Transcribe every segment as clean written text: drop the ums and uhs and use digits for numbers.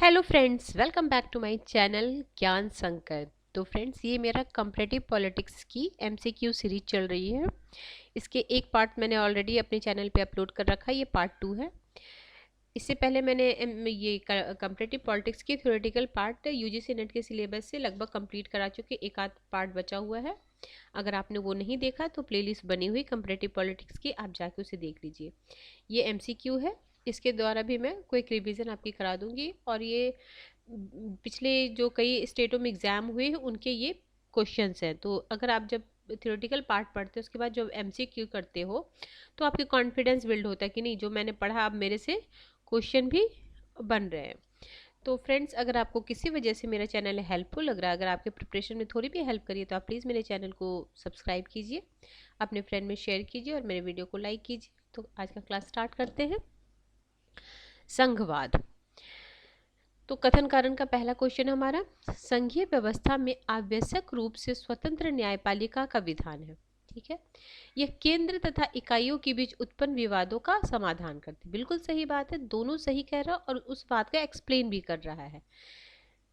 Hello friends, welcome back to my channel Gyan Sankar. तो friends, ये मेरा कंपैरेटिव पॉलिटिक्स की एमसीक्यू सीरीज चल रही है। इसके एक पार्ट मैंने ऑलरेडी अपने चैनल पे अपलोड कर रखा है, ये पार्ट 2 है। इससे पहले मैंने ये कंपैरेटिव पॉलिटिक्स की थ्योरेटिकल पार्ट यूजीसी नेट के सिलेबस से लगभग कंप्लीट करा चुके, एक आध पार्ट बचा हुआ है। अगर आपने वो नहीं देखा तो प्लेलिस्ट बनी हुई कंपैरेटिव पॉलिटिक्स की, आप जाके उसे देख लीजिए। ये एमसीक्यू है, इसके द्वारा भी मैं क्विक रिवीजन आपकी करा दूंगी। और ये पिछले जो कई स्टेटों में एग्ज़ाम हुए हैं उनके ये क्वेश्चंस हैं। तो अगर आप जब थ्योरेटिकल पार्ट पढ़ते हो उसके बाद जब एमसीक्यू करते हो तो आपके कॉन्फिडेंस बिल्ड होता है कि नहीं, जो मैंने पढ़ा अब मेरे से क्वेश्चन भी बन रहे हैं। तो फ्रेंड्स, अगर आपको किसी वजह से मेरा चैनल हेल्पफुल लग रहा है, अगर आपके प्रिपरेशन में थोड़ी भी हेल्प करिए, तो आप प्लीज़ मेरे चैनल को सब्सक्राइब कीजिए, अपने फ्रेंड में शेयर कीजिए और मेरे वीडियो को लाइक कीजिए। तो आज का क्लास स्टार्ट करते हैं। संघवाद। तो कथन कारण का पहला क्वेश्चन हमारा, संघीय व्यवस्था में आवश्यक रूप से स्वतंत्र न्यायपालिका का विधान है। ठीक है, यह केंद्र तथा इकाइयों के बीच उत्पन्न विवादों का समाधान करती है। बिल्कुल सही बात है, दोनों सही कह रहा और उस बात का एक्सप्लेन भी कर रहा है।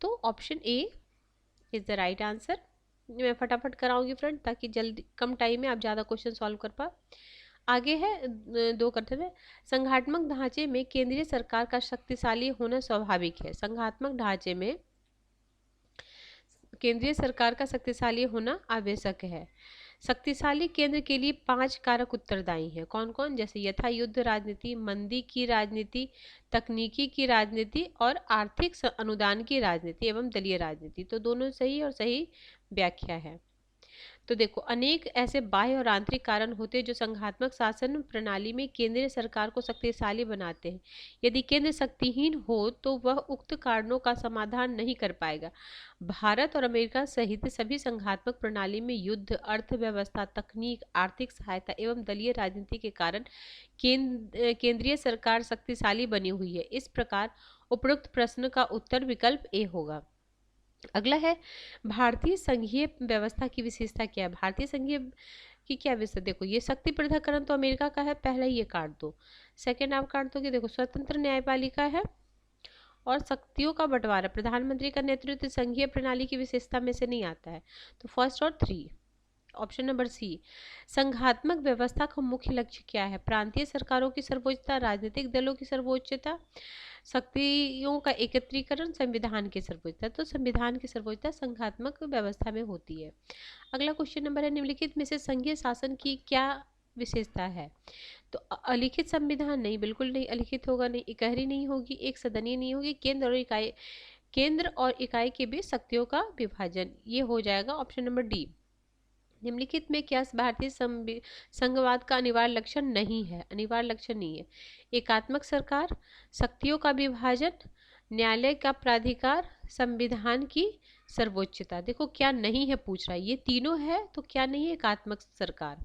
तो option A is the right answer. मैं फटाफट कराऊंगी फ्रेंड, ताकि जल्दी कम टाइम में आप ज़्यादा क्वेश्चन सॉल्व कर पाओ। आगे है दो कथन है। संघात्मक ढांचे में केंद्रीय सरकार का शक्तिशाली होना स्वाभाविक है। संघात्मक ढांचे में केंद्रीय सरकार का शक्तिशाली होना आवश्यक है। शक्तिशाली केंद्र के लिए 5 कारक उत्तरदायी हैं। कौन कौन? जैसे यथा युद्ध राजनीति, मंदी की राजनीति, तकनीकी की राजनीति और आर्थिक अनुदान की राजनीति एवं दलीय राजनीति। तो दोनों सही और सही व्याख्या है। तो देखो, अनेक ऐसे बाह्य और आंतरिक कारण होते हैं जो संघात्मक शासन प्रणाली में केंद्रीय सरकार को शक्तिशाली बनाते हैं। यदि केंद्र शक्तिहीन हो तो वह उक्त कारणों का समाधान नहीं कर पाएगा। भारत और अमेरिका सहित सभी संघात्मक प्रणाली में युद्ध, अर्थव्यवस्था, तकनीक, आर्थिक सहायता एवं दलीय राजनीति के कारण केंद्रीय सरकार शक्तिशाली बनी हुई है। इस प्रकार उपरोक्त प्रश्न का उत्तर विकल्प ए होगा। अगला है, भारतीय संघीय व्यवस्था की विशेषता क्या है? भारतीय संघीय की क्या विशेषता? देखो, ये शक्ति पृथक्करण तो अमेरिका का है, पहला ये काट दो। सेकंड आप काट दोगे, देखो स्वतंत्र न्यायपालिका है और शक्तियों का बंटवारा, प्रधानमंत्री का नेतृत्व संघीय प्रणाली की विशेषता में से नहीं आता है। तो फर्स्ट और 3, ऑप्शन नंबर सी। संघात्मक व्यवस्था का मुख्य लक्ष्य क्या है? प्रांतीय सरकारों की सर्वोच्चता, राजनीतिक दलों की सर्वोच्चता, शक्तियों का एकत्रीकरण, संविधान की सर्वोच्चता। तो संविधान की सर्वोच्चता संघात्मक व्यवस्था में होती है। अगला क्वेश्चन नंबर है, निम्नलिखित में से संघीय शासन की क्या विशेषता है? तो अलिखित संविधान नहीं, बिल्कुल नहीं अलिखित होगा, नहीं इकहरी नहीं होगी, एक सदनीय नहीं होगी, केंद्र और इकाई के बीच शक्तियों का विभाजन, ये हो जाएगा ऑप्शन नंबर डी। निम्नलिखित में क्या भारतीय संघवाद का अनिवार्य लक्षण नहीं है? अनिवार्य लक्षण नहीं है। एकात्मक सरकार, शक्तियों का विभाजन, न्यायालय का प्राधिकार, संविधान की सर्वोच्चता। देखो क्या नहीं है पूछ रहा है, ये तीनों है तो क्या नहीं है? एकात्मक सरकार।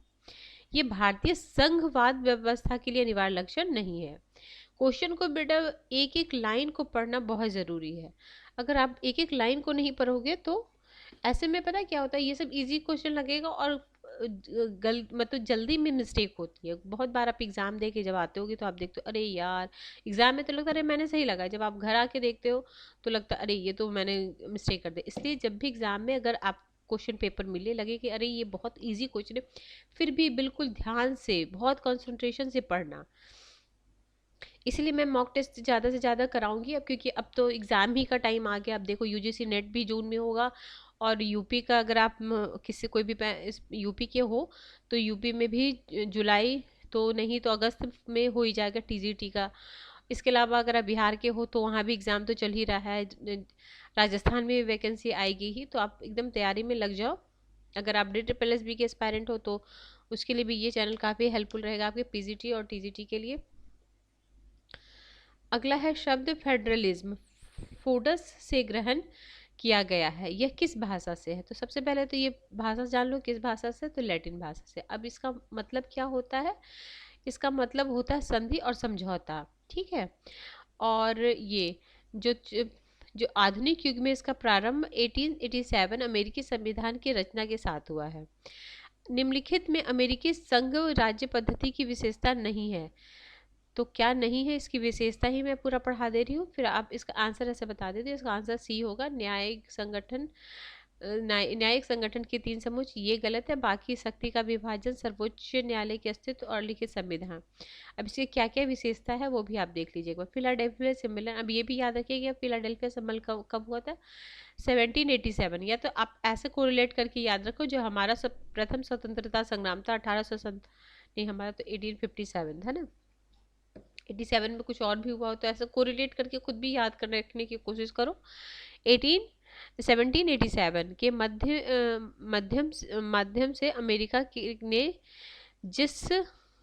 ये भारतीय संघवाद व्यवस्था के लिए अनिवार्य लक्षण नहीं है। क्वेश्चन को बेटा एक एक लाइन को पढ़ना बहुत ज़रूरी है। अगर आप एक एक लाइन को नहीं पढ़ोगे तो ऐसे में पता क्या होता है, ये सब इजी क्वेश्चन लगेगा और मतलब जल्दी में मिस्टेक होती है। बहुत बार आप एग्जाम दे के जब आते होगे तो आप देखते हो, अरे यार एग्जाम में तो लगता है अरे मैंने सही लगा, जब आप घर आके देखते हो तो लगता है अरे ये तो मैंने मिस्टेक कर दी। इसलिए जब भी एग्जाम में अगर आप क्वेश्चन पेपर मिले, लगे कि अरे ये बहुत ईजी क्वेश्चन है, फिर भी बिल्कुल ध्यान से बहुत कंसंट्रेशन से पढ़ना। इसलिए मैं मॉक टेस्ट ज़्यादा से ज़्यादा कराऊंगी अब, क्योंकि अब तो एग्ज़ाम ही का टाइम आ गया। अब देखो यूजीसी नेट भी जून में होगा और यूपी का अगर आप किसी कोई भी यूपी के हो तो यूपी में भी जुलाई तो नहीं तो अगस्त में हो ही जाएगा टीजीटी का। इसके अलावा अगर आप बिहार के हो तो वहाँ भी एग्ज़ाम तो चल ही रहा है, राजस्थान में वैकेंसी आएगी ही, तो आप एकदम तैयारी में लग जाओ। अगर आप DSSB के एस्पायरेंट हो तो उसके लिए भी ये चैनल काफ़ी हेल्पफुल रहेगा आपके पीजीटी और टीजीटी के लिए। अगला है, शब्द फेडरलिज्म फोडस से ग्रहण किया गया है, यह किस भाषा से है? तो सबसे पहले तो ये भाषा जान लो किस भाषा से, तो लैटिन भाषा से। अब इसका मतलब क्या होता है? इसका मतलब होता है संधि और समझौता। ठीक है, और ये जो जो आधुनिक युग में इसका प्रारंभ 1887 अमेरिकी संविधान की रचना के साथ हुआ है। निम्नलिखित में अमेरिकी संघ राज्य पद्धति की विशेषता नहीं है। तो क्या नहीं है, इसकी विशेषता ही मैं पूरा पढ़ा दे रही हूँ, फिर आप इसका आंसर ऐसे बता देते हैं। इसका आंसर सी होगा, न्यायिक संगठन। न्यायिक संगठन के 3 समुच्चय, ये गलत है। बाकी शक्ति का विभाजन, सर्वोच्च न्यायालय के अस्तित्व और लिखित संविधान। अब इसकी क्या क्या विशेषता है वो भी आप देख लीजिएगा। फिलाडेल्फिया सम्मेलन, अब ये भी याद रखिएगा फिलाडेल्फिया सम्मेलन कब हुआ था, 1787। या तो आप ऐसे कोरिलेट करके याद रखो, जो हमारा सब प्रथम स्वतंत्रता संग्राम था 1800 नहीं, हमारा तो 1857 था ना। 87 में कुछ और भी हुआ हो तो ऐसे कोरिलेट करके खुद भी याद कर रखने की कोशिश करो। 1787 के माध्यम से अमेरिका ने जिस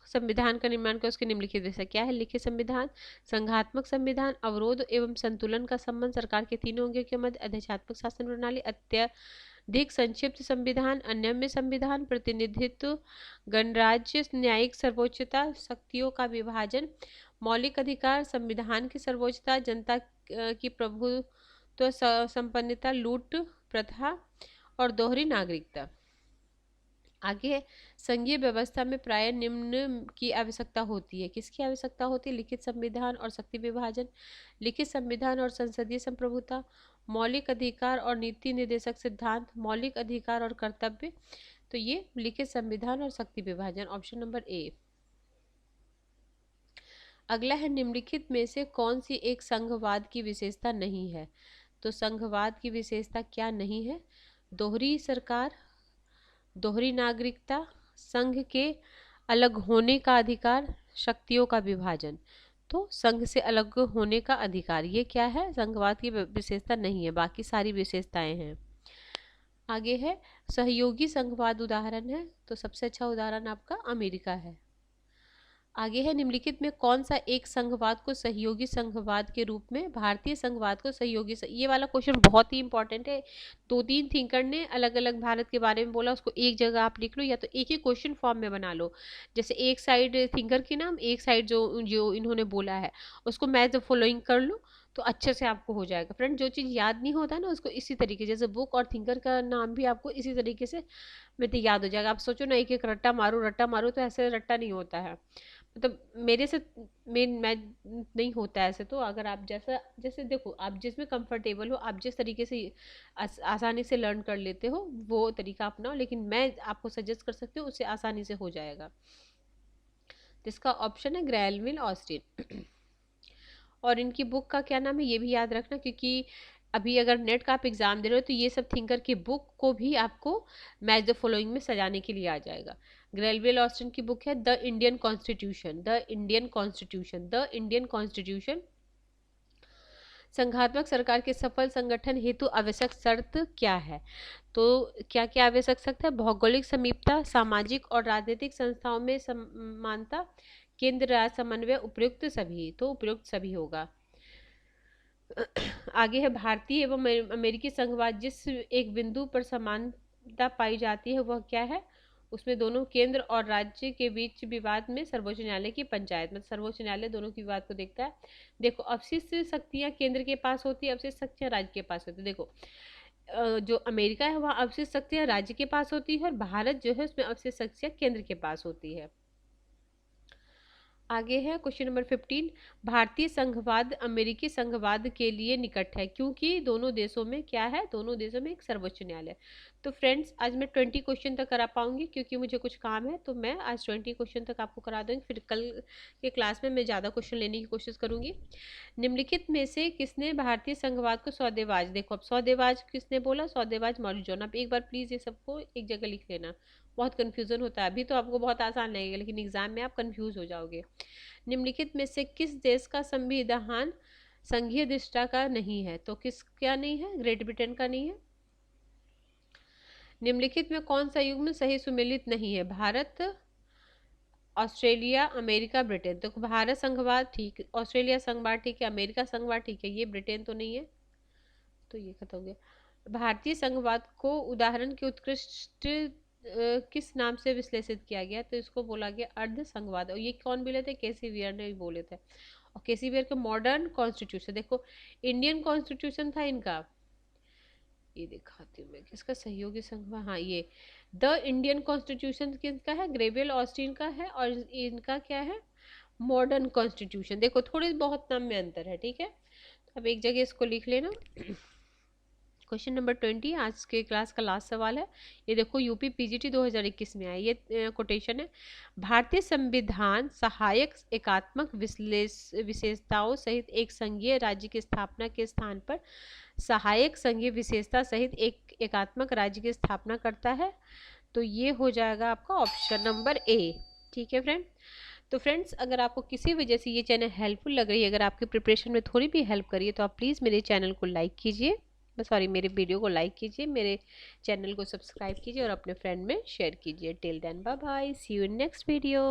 संविधान का निर्माण किया उसके निम्नलिखित विषय क्या है। लिखित संविधान, संघात्मक संविधान, अवरोध एवं संतुलन का संबंध सरकार के तीनों अंगों के मध्य, आदेशात्मक शासन प्रणाली, अत्यधिक संक्षिप्त संविधान, अनम्य संविधान, प्रतिनिधित्व, गणराज्य, न्यायिक सर्वोच्चता, शक्तियों का विभाजन, मौलिक अधिकार, संविधान की सर्वोच्चता, जनता की प्रभुत्व, संपन्नता, लूट प्रथा और दोहरी नागरिकता। आगे है, संघीय व्यवस्था में प्राय निम्न की आवश्यकता होती है। किसकी आवश्यकता होती है? लिखित संविधान और शक्ति विभाजन, लिखित संविधान और संसदीय संप्रभुता, मौलिक अधिकार और नीति निर्देशक सिद्धांत, मौलिक अधिकार और कर्तव्य। तो ये लिखित संविधान और शक्ति विभाजन, ऑप्शन नंबर ए। अगला है, निम्नलिखित में से कौन सी एक संघवाद की विशेषता नहीं है। तो संघवाद की विशेषता क्या नहीं है? दोहरी सरकार, दोहरी नागरिकता, संघ के अलग होने का अधिकार, शक्तियों का विभाजन। तो संघ से अलग होने का अधिकार, ये क्या है? संघवाद की विशेषता नहीं है, बाकी सारी विशेषताएं हैं। आगे है, सहयोगी संघवाद उदाहरण है। तो सबसे अच्छा उदाहरण आपका अमेरिका है। आगे है, निम्नलिखित में कौन सा एक संघवाद को सहयोगी संघवाद के रूप में, भारतीय संघवाद को सहयोगी ये वाला क्वेश्चन बहुत ही इंपॉर्टेंट है। 2-3 थिंकर ने अलग अलग भारत के बारे में बोला, उसको एक जगह आप लिख लो या तो एक ही क्वेश्चन फॉर्म में बना लो। जैसे एक साइड थिंकर के नाम, एक साइड जो जो इन्होंने बोला है उसको मैच द फॉलोइंग कर लो, तो अच्छे से आपको हो जाएगा। फ्रेंड, जो चीज़ याद नहीं होता ना उसको इसी तरीके, जैसे बुक और थिंकर का नाम भी आपको इसी तरीके से में तो याद हो जाएगा। आप सोचो ना, एक एक रट्टा मारो, तो ऐसे रट्टा नहीं होता है। मतलब मेरे से मैं नहीं होता ऐसे। तो अगर आप जैसा जैसे देखो, आप जिसमें कंफर्टेबल हो, आप जिस तरीके से आसानी से लर्न कर लेते हो वो तरीका अपनाओ, लेकिन मैं आपको सजेस्ट कर सकती हूँ उससे आसानी से हो जाएगा। जिसका ऑप्शन है ग्रेलविल ऑस्टिन। और इनकी बुक का क्या नाम है ये भी याद रखना, क्योंकि अभी अगर नेट का आप एग्जाम दे रहे हो तो ये सब थिंकर की बुक को भी आपको मैच द फॉलोइंग में सजाने के लिए आ जाएगा। ग्रेलविल ऑस्टिन की बुक है the Indian constitution, the Indian constitution, the Indian constitution. संघात्मक सरकार के सफल संगठन हेतु आवश्यक शर्त क्या है? तो क्या क्या आवश्यक शर्त है? भौगोलिक समीपता, सामाजिक और राजनीतिक संस्थाओं में समानता, केंद्र राज्य समन्वय, उपयुक्त सभी। तो उपयुक्त सभी होगा। आगे है, भारतीय एवं अमेरिकी संघवाद जिस एक बिंदु पर समानता पाई जाती है वह क्या है? उसमें दोनों केंद्र और राज्य के बीच विवाद में सर्वोच्च न्यायालय की पंचायत, मतलब सर्वोच्च न्यायालय दोनों की विवाद को देखता है। देखो, अवशिष्ट शक्तियां केंद्र के पास होती है, अवशिष्ट शक्तियां राज्य के पास होती है। देखो, जो अमेरिका है वहाँ अवशिष्ट शक्तियां राज्य के पास होती है, और भारत जो है उसमें अवशिष्ट शक्तियां केंद्र के पास होती है। आगे है क्वेश्चन नंबर 15, भारतीय संघवाद अमेरिकी संघवाद के लिए निकट है क्योंकि दोनों देशों में क्या है? दोनों देशों में एक सर्वोच्च न्यायालय। तो फ्रेंड्स, आज मैं 20 क्वेश्चन तक करा पाऊंगी क्योंकि मुझे कुछ काम है, तो मैं आज 20 क्वेश्चन तक आपको करा दूंगी। फिर कल के क्लास में मैं ज़्यादा क्वेश्चन लेने की कोशिश करूंगी। निम्नलिखित में से किसने भारतीय संघवाद को सौदेबाज, देखो अब सौदेबाज किसने बोला? सौदेबाज मॉरिस जॉन। आप एक बार प्लीज़ ये सबको एक जगह लिख लेना, बहुत कन्फ्यूजन होता है। अभी तो आपको बहुत आसान लगेगा लेकिन एग्जाम में आप कन्फ्यूज हो जाओगे। निम्नलिखित में से किस देश का संविधान संघीय दृष्टा का नहीं है? तो किस क्या नहीं है? ग्रेट ब्रिटेन का नहीं है। निम्नलिखित में कौन सा युग्म सही सुमेलित नहीं है? Bharat, Australia, America, Britain. तो भारत संघवाद ठीक, ऑस्ट्रेलिया संघवाद ठीक है, अमेरिका संघवाद ठीक है, ये ब्रिटेन तो नहीं है, तो ये खत्म हो गया। भारतीय संघवाद को उदाहरण के उत्कृष्ट किस नाम से विश्लेषित किया गया? तो इसको बोला गया अर्ध संघवाद। और ये कौन बोले थे? केसी वियर ने बोले थे। और केसी वियर के मॉडर्न कॉन्स्टिट्यूशन, देखो इंडियन कॉन्स्टिट्यूशन था इनका, ये दिखाती हूँ मैं किसका सहयोगी संघ, हाँ ये द इंडियन कॉन्स्टिट्यूशन किसका है? ग्रेवियल ऑस्टिन का है। और इनका क्या है? Modern constitution. देखो थोड़ी बहुत नाम में अंतर है, ठीक है, अब एक जगह इसको लिख लेना। क्वेश्चन नंबर 20 आज के क्लास का लास्ट सवाल है। ये देखो यूपी पीजीटी 2021 में आया ये कोटेशन है। भारतीय संविधान सहायक एकात्मक विशेषताओं सहित एक संघीय राज्य की स्थापना के स्थान पर सहायक संघीय विशेषता सहित एक एकात्मक राज्य की स्थापना करता है। तो ये हो जाएगा आपका ऑप्शन नंबर ए। ठीक है फ्रेंड। तो फ्रेंड्स, अगर आपको किसी वजह से ये चैनल हेल्पफुल लग रही है, अगर आपके प्रिपरेशन में थोड़ी भी हेल्प करिए, तो आप प्लीज़ मेरे चैनल को लाइक कीजिए, सॉरी मेरे वीडियो को लाइक कीजिए, मेरे चैनल को सब्सक्राइब कीजिए और अपने फ्रेंड में शेयर कीजिए। Till then bye bye, see you in next video.